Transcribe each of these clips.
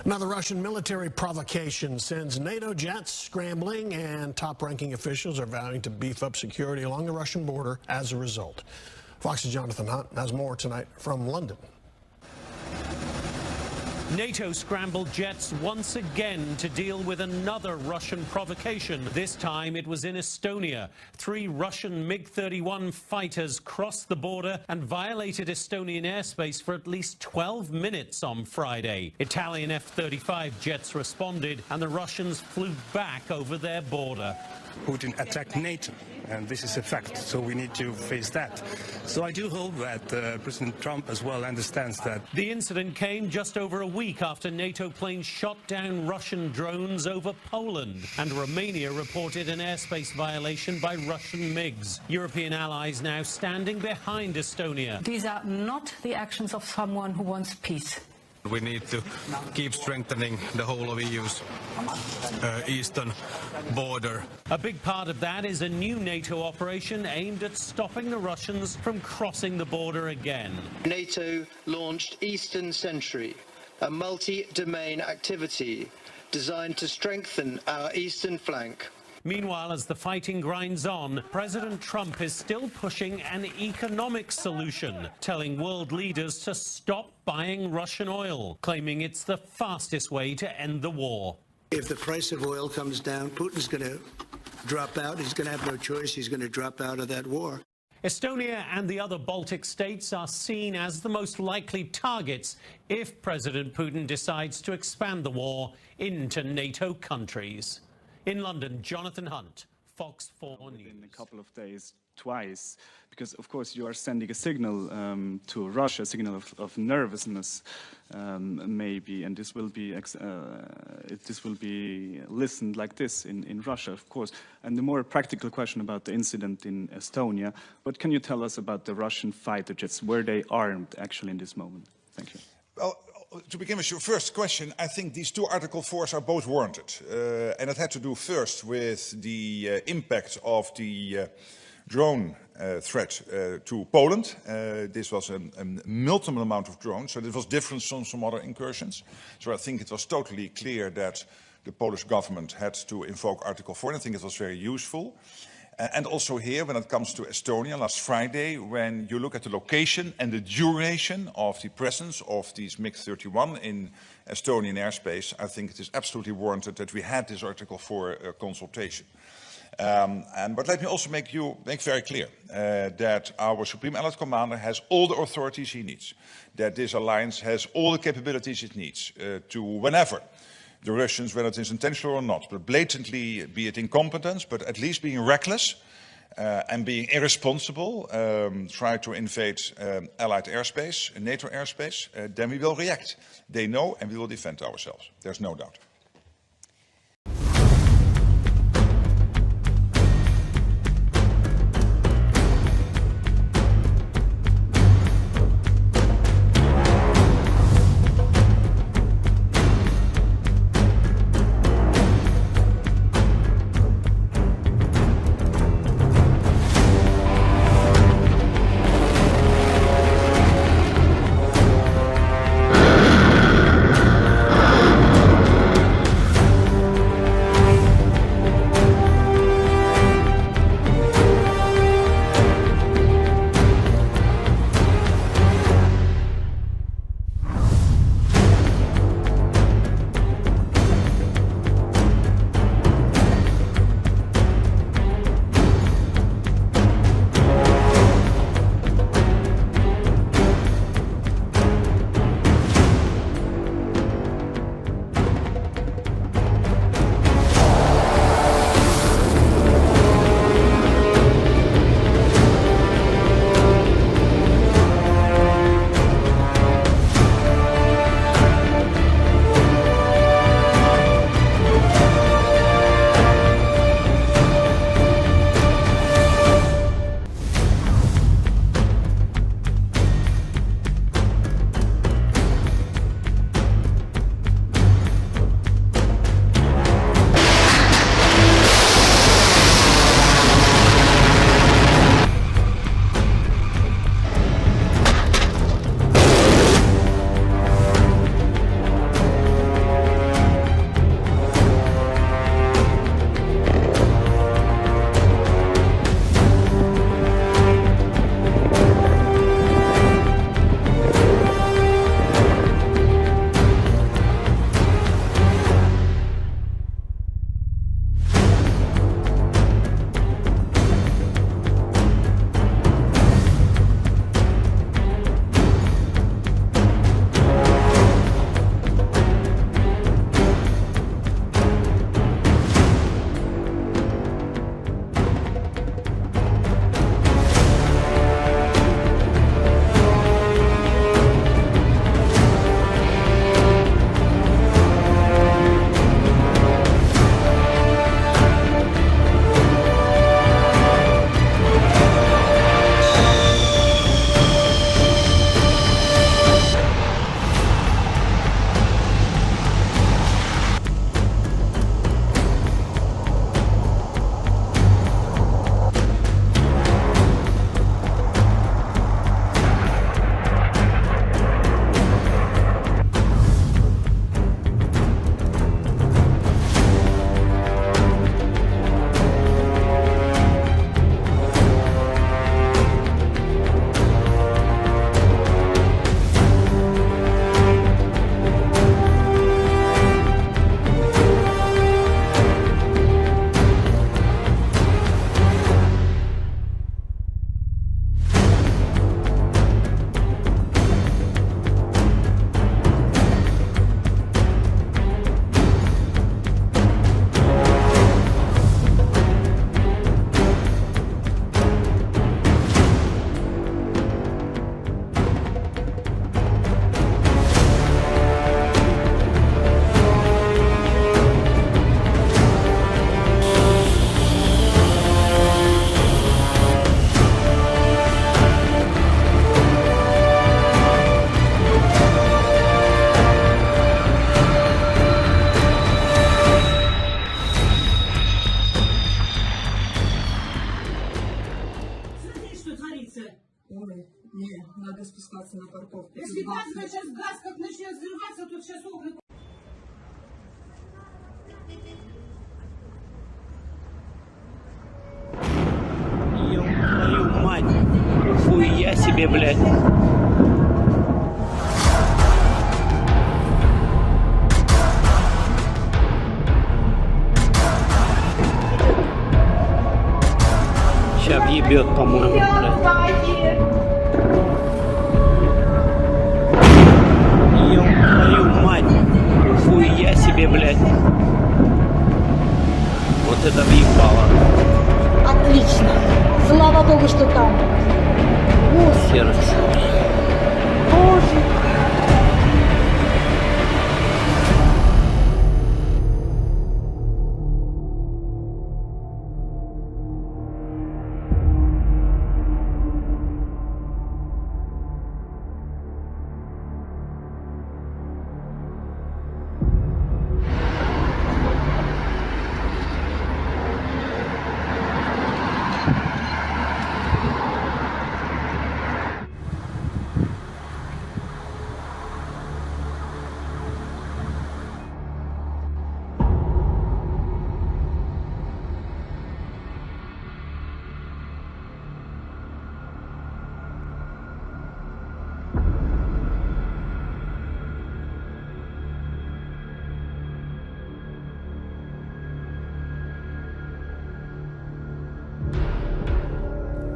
Another Russian military provocation sends NATO jets scrambling, and top-ranking officials are vowing to beef up security along the Russian border as a result. Fox's Jonathan Hunt has more tonight from London. NATO scrambled jets once again to deal with another Russian provocation. This time it was in Estonia. 3 Russian MiG-31 fighters crossed the border and violated Estonian airspace for at least 12 minutes on Friday. Italian F-35 jets responded and the Russians flew back over their border. Putin attacked NATO, and this is a fact, so we need to face that. So I do hope that President Trump as well understands that. The incident came just over a week after NATO planes shot down Russian drones over Poland, and Romania reported an airspace violation by Russian MiGs. European allies now standing behind Estonia. These are not the actions of someone who wants peace. We need to keep strengthening the whole of EU's eastern border. A big part of that is a new NATO operation aimed at stopping the Russians from crossing the border again. NATO launched Eastern Sentry, a multi-domain activity designed to strengthen our eastern flank. Meanwhile, as the fighting grinds on, President Trump is still pushing an economic solution, telling world leaders to stop buying Russian oil, claiming it's the fastest way to end the war. If the price of oil comes down, Putin's going to drop out. He's going to have no choice. He's going to drop out of that war. Estonia and the other Baltic states are seen as the most likely targets if President Putin decides to expand the war into NATO countries. In London, Jonathan Hunt, Fox 4 News. In a couple of days, twice, because of course you are sending a signal to Russia, a signal of nervousness, maybe, and this will be listened like this in Russia, of course. And the more practical question about the incident in Estonia: what can you tell us about the Russian fighter jets? Were they armed actually in this moment? Thank you. Well, to begin with your first question, I think these 2 Article 4s are both warranted. And it had to do first with the impact of the drone threat to Poland. This was a multiple amount of drones, so this was different from some other incursions. So I think it was totally clear that the Polish government had to invoke Article 4, and I think it was very useful. And also here, when it comes to Estonia, last Friday, when you look at the location and the duration of the presence of these MiG-31 in Estonian airspace, I think it is absolutely warranted that we had this Article 4 consultation. But let me also make very clear that our Supreme Allied Commander has all the authorities he needs, that this alliance has all the capabilities it needs to, whenever the Russians, whether it is intentional or not, but blatantly, be it incompetence, but at least being reckless and being irresponsible, try to invade Allied airspace, NATO airspace, then we will react. They know, and we will defend ourselves. There's no doubt. остаться на парковке. Если газ сейчас газ как начнет взрываться, тут сейчас огонь. Твою мать, хуя себе, блядь. Сейчас въебет, по-моему, блядь. Твою мать, хуя себе, блядь. Вот это въебало. Отлично. Слава Богу, что там. Сердце. Боже.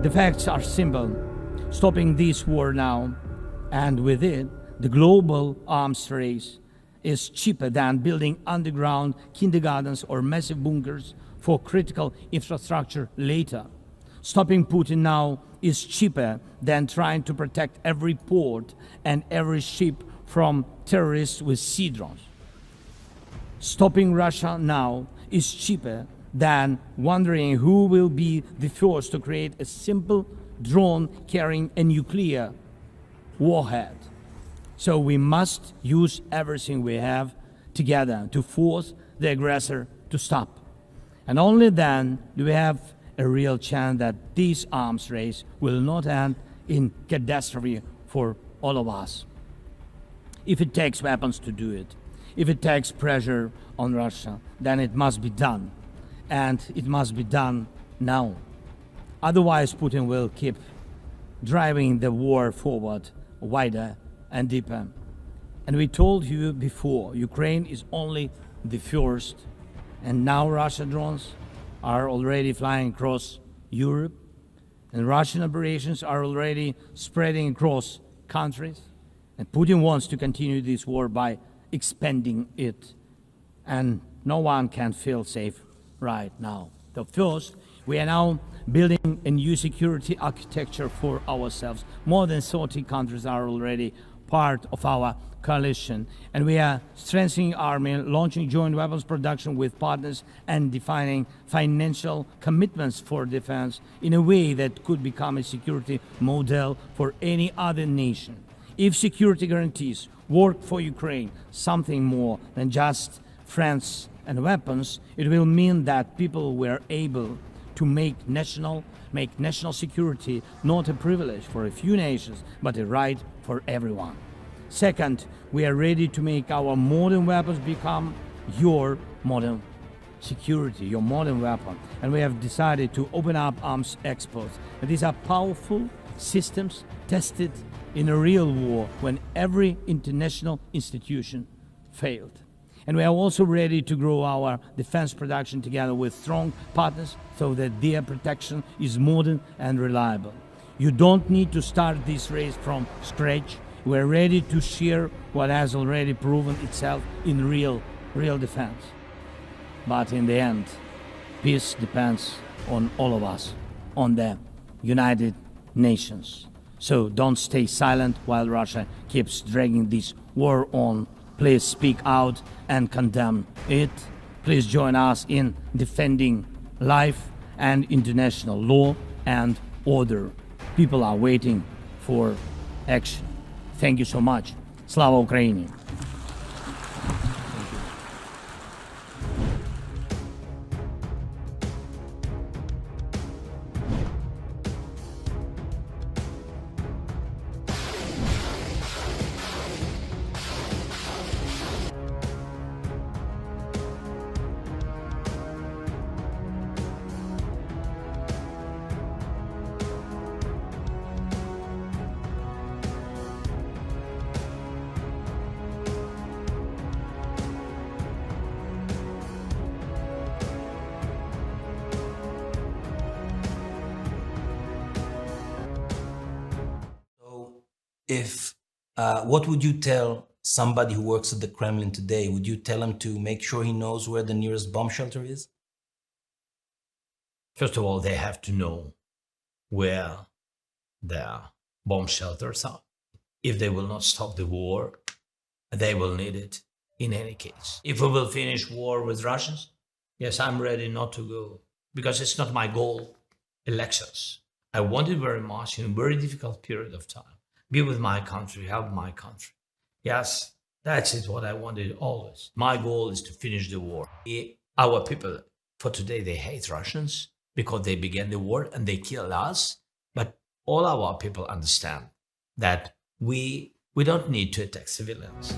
The facts are simple. Stopping this war now, and with it, the global arms race, is cheaper than building underground kindergartens or massive bunkers for critical infrastructure later. Stopping Putin now is cheaper than trying to protect every port and every ship from terrorists with sea drones. Stopping Russia now is cheaper than wondering who will be the first to create a simple drone carrying a nuclear warhead. So we must use everything we have together to force the aggressor to stop. And only then do we have a real chance that this arms race will not end in catastrophe for all of us. If it takes weapons to do it, if it takes pressure on Russia, then it must be done. And it must be done now. Otherwise, Putin will keep driving the war forward wider and deeper. And we told you before, Ukraine is only the first, and now Russian drones are already flying across Europe, and Russian operations are already spreading across countries, and Putin wants to continue this war by expanding it, and no one can feel safe right now. So first, we are now building a new security architecture for ourselves. More than 30 countries are already part of our coalition, and we are strengthening army, launching joint weapons production with partners, and defining financial commitments for defense in a way that could become a security model for any other nation. If security guarantees work for Ukraine, something more than just friends and weapons, it will mean that people were able to make national security not a privilege for a few nations, but a right for everyone. Second, we are ready to make our modern weapons become your modern security, your modern weapon. And we have decided to open up arms exports. And these are powerful systems tested in a real war when every international institution failed. And we are also ready to grow our defense production together with strong partners so that their protection is modern and reliable. You don't need to start this race from scratch. We are ready to share what has already proven itself in real defense. But in the end, peace depends on all of us, on the United Nations. So don't stay silent while Russia keeps dragging this war on. Please speak out and condemn it. Please join us in defending life and international law and order. People are waiting for action. Thank you so much. Slava Ukraini! if what would you tell somebody who works at the Kremlin today? Would you tell him to make sure he knows where the nearest bomb shelter is? First of all, they have to know where their bomb shelters are. If they will not stop the war, they will need it in any case. If we will finish war with Russians, yes, I'm ready not to go, because it's not my goal, elections. I wanted very much in a very difficult period of time, be with my country, help my country. Yes, that's it, what I wanted always. My goal is to finish the war. Our people, for today, they hate Russians because they began the war and they killed us. But all our people understand that we don't need to attack civilians.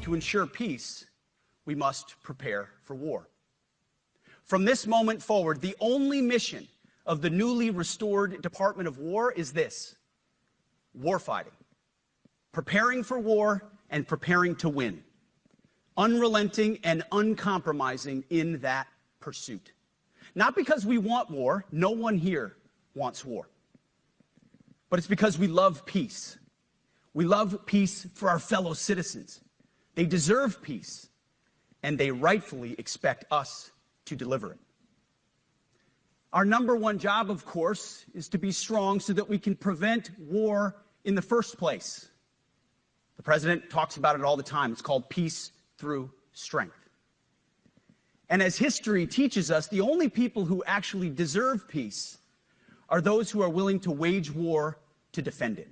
To ensure peace, we must prepare for war. From this moment forward, the only mission of the newly restored Department of War is this: warfighting. Preparing for war and preparing to win. Unrelenting and uncompromising in that pursuit. Not because we want war, no one here wants war. But it's because we love peace. We love peace for our fellow citizens. They deserve peace, and they rightfully expect us to deliver it. Our number one job, of course, is to be strong so that we can prevent war in the first place. The president talks about it all the time. It's called peace through strength. And as history teaches us, the only people who actually deserve peace are those who are willing to wage war to defend it.